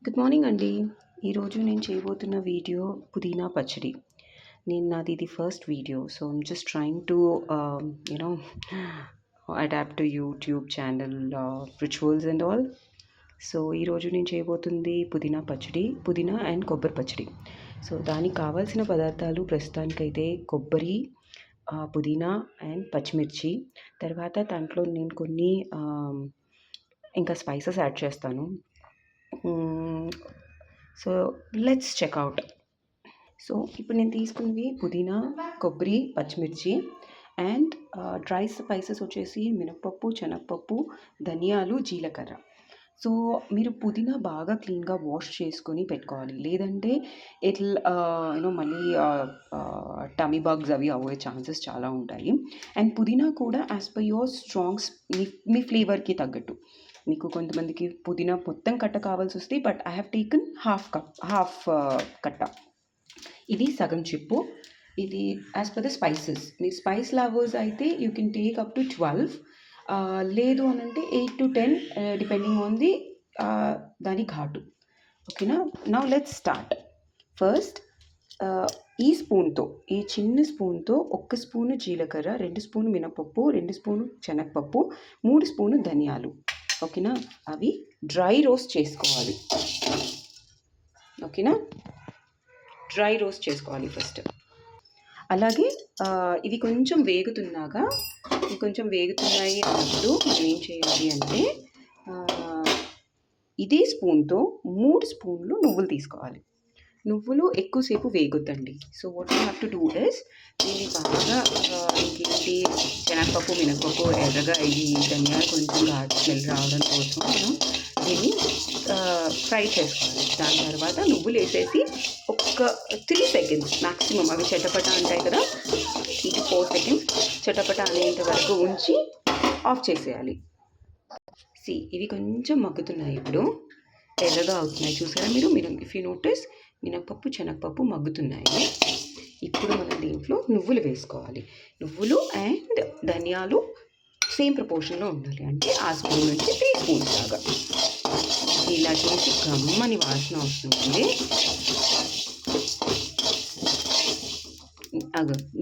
Good morning అండి. ఈరోజు నేను చేయబోతున్న వీడియో పుదీనా పచ్చడి. నాది ఇది first video. So, I'm just trying to you know adapt to YouTube channel rituals and all. So, ఈరోజు నేను చేయబోతుంది పుదీనా పచ్చడి. పుదీనా అండ్ కొబ్బరి పచ్చడి. సో, దానికి కావాల్సిన పదార్థాలు ప్రస్తుతానికైతే కొబ్బరి, పుదీనా అండ్ పచ్చిమిర్చి. తర్వాత దాంట్లో నేను కొన్ని ఇంకా స్పైసెస్ యాడ్ చేస్తాను. So let's check out. సో ఇప్పుడు నేను తీసుకున్నవి పుదీనా, కొబ్బరి, పచ్చిమిర్చి అండ్ డ్రై స్పైసెస్ వచ్చేసి మినపప్పు, శనగపప్పు, ధనియాలు, జీలకర్ర. సో మీరు పుదీనా బాగా క్లీన్గా వాష్ చేసుకొని పెట్టుకోవాలి, లేదంటే యూనో మళ్ళీ టమీ బగ్స్ అవి అవ్వే ఛాన్సెస్ చాలా ఉంటాయి. అండ్ పుదీనా కూడా యాజ్ పర్ యువర్ స్ట్రాంగ్స్, మీ ఫ్లేవర్కి తగ్గట్టు. మీకు కొంతమందికి పుదీనా మొత్తం కట్ట కావాల్సి వస్తే, but I have taken half కట్ట. ఇది సగం చిప్పు. ఇది యాజ్ పర్ ద స్పైసెస్. మీరు స్పైస్ లవర్స్ అయితే you can take up to 12, లేదు అని అంటే 8 to 10 డిపెండింగ్ ఆన్ ది దాని ఘాటు. ఓకేనా. Now let's start. ఫస్ట్ ఈ స్పూన్తో, ఈ చిన్న స్పూన్తో 1 స్పూను జీలకర్ర, 2 స్పూను మినపప్పు, 2 స్పూను శనగపప్పు, 3 స్పూను ధనియాలు. ఓకేనా. అవి డ్రై రోస్ట్ చేసుకోవాలి. ఓకేనా. డ్రై రోస్ట్ చేసుకోవాలి ఫస్ట్. అలాగే ఇవి కొంచెం వేగుతున్నాయి అన్నప్పుడు మనం ఏం చేయాలి అంటే ఇదే స్పూన్తో 3 స్పూన్లు నువ్వులు తీసుకోవాలి. నువ్వులు ఎక్కువసేపు వేగొద్దండి. So what you have to do is, దీన్ని బాగా ఇంకేంటి శనగపప్పు, మినపప్పు ఎర్రగా అయ్యి ధనియాలు కొంచెం ఘాటు స్మెల్ రావడం కోసం మనం దీన్ని ఫ్రై చేసుకోవాలి. దాని తర్వాత నువ్వులు వేసేసి ఒక 3 seconds మ్యాక్సిమం, అవి చటపట అంటాయి కదా, 3 to 4 seconds చటపట అనేంత వరకు ఉంచి ఆఫ్ చేసేయాలి. ఇవి కొంచెం మగ్గుతున్నాయి, ఇప్పుడు ఎర్రగా అవుతున్నాయి, చూసారా మీరు ఇఫ్ యూ నోటీస్ మినపప్పు, శనగపప్పు మగ్గుతున్నాయి. ఇప్పుడు మనం దీంట్లో నువ్వులు వేసుకోవాలి. నువ్వులు అండ్ ధనియాలు సేమ్ ప్రపోర్షన్లో ఉండాలి, అంటే ఆ స్పూన్ నుంచి 3 స్పూన్స్ లాగా. ఇలా చేసి గమ్మని వాసన వస్తుంది.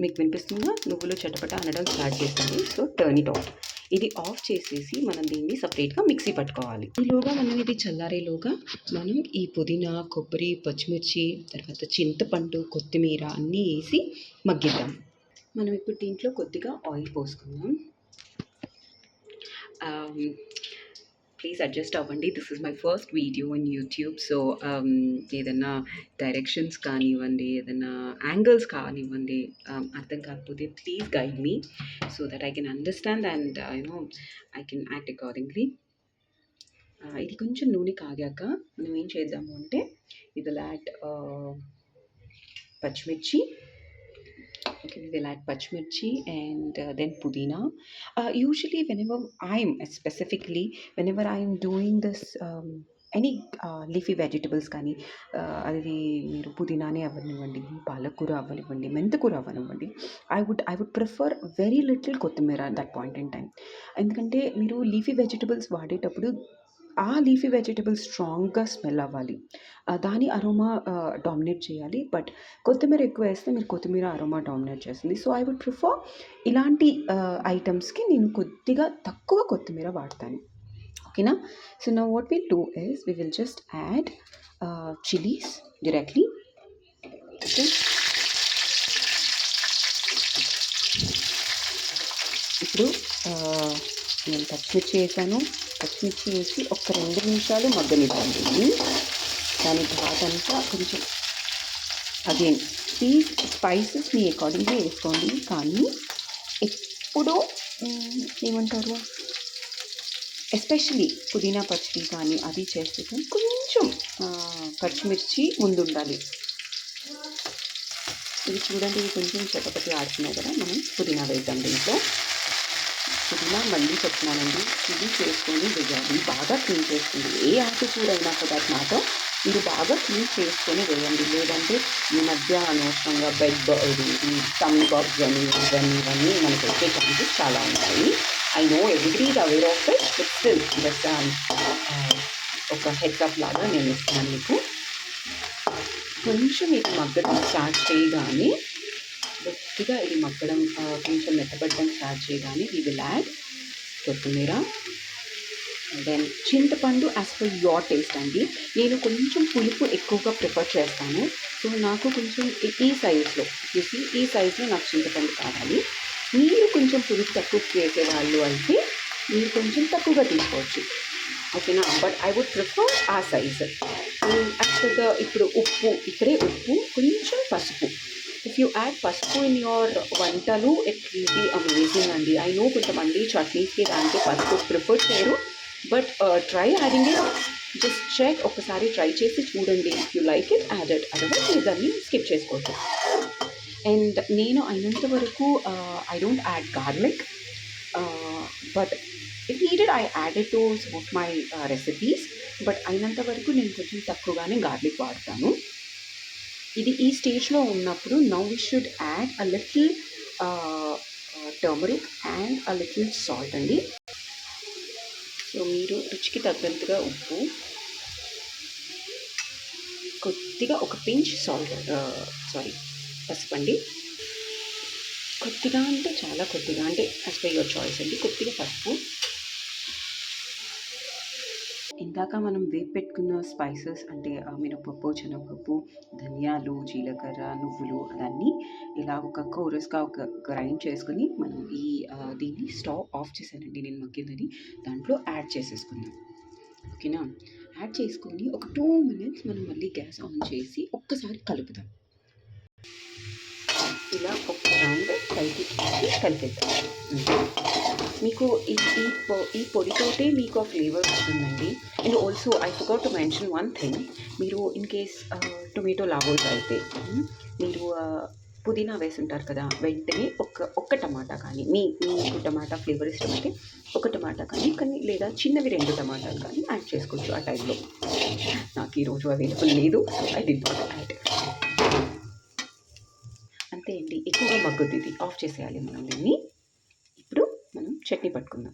మీకు వినిపిస్తుందా? నువ్వులు చటపట అనడం స్టార్ట్ చేస్తుంది. So turn it of. ఇది ఆఫ్ చేసేసి మనం దీన్ని సపరేట్గా మిక్సీ పట్టుకోవాలి. ఈలోగా మనం ఇది చల్లారేలోగా మనం ఈ పుదీనా, కొబ్బరి, పచ్చిమిర్చి, తర్వాత చింతపండు, కొత్తిమీర అన్నీ వేసి మగ్గిద్దాం. మనం ఇప్పుడు దీంట్లో కొద్దిగా ఆయిల్ పోసుకుందాం. ప్లీజ్ అడ్జస్ట్ అవ్వండి, this is my first video in YouTube. So ఏదైనా డైరెక్షన్స్ కానివ్వండి, ఏదైనా యాంగిల్స్ కానివ్వండి, అర్థం కాకపోతే please guide me so that I can understand and you know I can act accordingly. ఇది కొంచెం నూనె కాగాక మనం ఏం చేద్దాము అంటే ఇది యాడ్ పచ్చిమిర్చి. Okay, we will add pachmirchi and then pudina. Usually whenever I am doing this any leafy vegetables కానీ అది మీరు పుదీనానే అవ్వనివ్వండి, పాలకూర అవ్వనివ్వండి, మెంతకూర అవ్వనివ్వండి, I would prefer very little కొత్తిమీర at that point in time. ఎందుకంటే మీరు లీఫీ వెజిటబుల్స్ వాడేటప్పుడు ఆ లీఫీ వెజిటబుల్స్ స్ట్రాంగ్గా స్మెల్ అవ్వాలి, దాని అరోమా డామినేట్ చేయాలి. బట్ కొత్తిమీర ఎక్కువ వేస్తే మీరు కొత్తిమీర అరోమా డామినేట్ చేస్తుంది. సో ఐ వుడ్ ప్రిఫర్ ఇలాంటి ఐటమ్స్కి నేను కొద్దిగా తక్కువ కొత్తిమీర వాడతాను. ఓకేనా. So now what will do is we will just add chilies directly. Okay. ఇప్పుడు నేను పచ్చిమిర్చి వేసాను. పచ్చిమిర్చి వేసి ఒక 2 నిమిషాలు మగ్గనివ్వండి. దాని ఘాటంతా కొంచెం అగైన్ ఈ స్పైసెస్ మీ అకార్డింగ్గా వేసుకోండి, కానీ ఎప్పుడూ ఏమంటారు, ఎస్పెషలీ పుదీనా పచ్చడి కానీ అది చేస్తే కొంచెం పచ్చిమిర్చి ముందు ఉండాలి. ఇది చూడండి, ఇవి కొంచెం చటపటి ఆడుతున్నాయి కదా, మనం పుదీనా వేద్దాం దీంట్లో. పుదీనా మళ్ళీ చెప్తున్నానండి, ఇది చేసుకొని వేయాలి, బాగా క్లీన్ చేసుకుంది. ఏ ఆకుకూర అయినా కదా మాట మీరు బాగా క్లీన్ చేసుకొని వేయండి, లేదంటే ఈ మధ్య అనవసరంగా ఈ టమ్మీ బాక్స్ అని ఇవన్నీ మనకు వచ్చే ఛాన్సెస్ చాలా ఉంటాయి. I know everybody is aware of it, but still, just ఒక హెడ్స్ అప్ లాగా నేను ఇస్తాను మీకు. కొంచెం ఇది మగ్గడం స్టార్ట్ చేయగానే, కొద్దిగా ఇది మగ్గడం కొంచెం మెత్తపడడం స్టార్ట్ చేయగానే వీ విల్ యాడ్ కొత్తిమీర, దెన్ చింతపండు యాజ్ పర్ యువర్ టేస్ట్ అండి. నేను కొంచెం పులుపు ఎక్కువగా ప్రిఫర్ చేస్తాను. సో నాకు కొంచెం ఈ సైజులో చూసి ఈ సైజులో నాకు చింతపండు కావాలి. మీరు కొంచెం పులుపు తక్కువ చేసేవాళ్ళు అయితే మీరు కొంచెం తక్కువగా తీసుకోవచ్చు, ఓకేనా. బట్ ఐ వుడ్ ప్రిఫర్ ఆ సైజ్. యాక్చువల్గా ఇప్పుడు ఉప్పు, ఇక్కడే ఉప్పు, కొంచెం పసుపు. ఇఫ్ యూ యాడ్ పసుపు ఇన్ యువర్ వంటలు ఇట్ విల్ బీ అమేజింగ్ అండి. ఐ నో కొంతమంది చట్నీస్కి దానికి పసుపు ప్రిఫర్ చేయరు, but try adding it. Just check, ఒకసారి ట్రై చేసి చూడండి. If you like it add it, otherwise మీరు దాన్ని స్కిప్ చేసుకోవచ్చు. అండ్ నేను అయినంత వరకు I don't add garlic, but if needed I added to some of my recipes. But అయినంత వరకు నేను కొంచెం తక్కువగానే గార్లిక్ వాడతాను. ఇది ఈ స్టేజ్లో ఉన్నప్పుడు now we should add a little turmeric and a little salt అండి. సో మీరు రుచికి తగ్గంతగా ఉప్పు, కొద్దిగా ఒక పించ్ పసుపు అండి. కొద్దిగా అంటే చాలా కొద్దిగా, అంటే యాజ్ పర్ యువర్ చాయిస్ అండి. కొద్దిగా పసుపు. ఇందాక మనం వేపు పెట్టుకున్న స్పైసెస్ అంటే మినపప్పు, శనగపప్పు, ధనియాలు, జీలకర్ర, నువ్వులు అదన్నీ ఇలా ఒక కోరస్గా ఒక గ్రైండ్ చేసుకుని మనం దీన్ని స్టవ్ ఆఫ్ చేశానండి నేను మగ్గిందని. దాంట్లో యాడ్ చేసేసుకుందాం, ఓకేనా. యాడ్ చేసుకొని ఒక 2 minutes మనం మళ్ళీ గ్యాస్ ఆన్ చేసి ఒక్కసారి కలుపుదాం. ఇలా ఒక రౌండ్ పైకి కలిపేద్దాం. మీకు ఈ పొడితోటే మీకు ఆ ఫ్లేవర్ వస్తుందండి. And also I forgot to mention one thing. మీరు ఇన్ కేస్ టొమాటో లాగోస్ అయితే మీరు పుదీనా వేసి ఉంటారు కదా, వెంటనే ఒక్క టమాటా కానీ, మీకు టమాటా ఫ్లేవర్ ఇష్టమైతే ఒక టమాటా కానీ లేదా చిన్నవి 2 టమాటాలు కానీ యాడ్ చేసుకోవచ్చు ఆ టైంలో. నాకు ఈరోజు అవైలబుల్ లేదు, so I did not add. అంతే అండి, ఎక్కువగా మగ్గుద్ది. ఆఫ్ చేసేయాలి మనం దీన్ని. ఇప్పుడు మనం చట్నీ పట్టుకుందాం.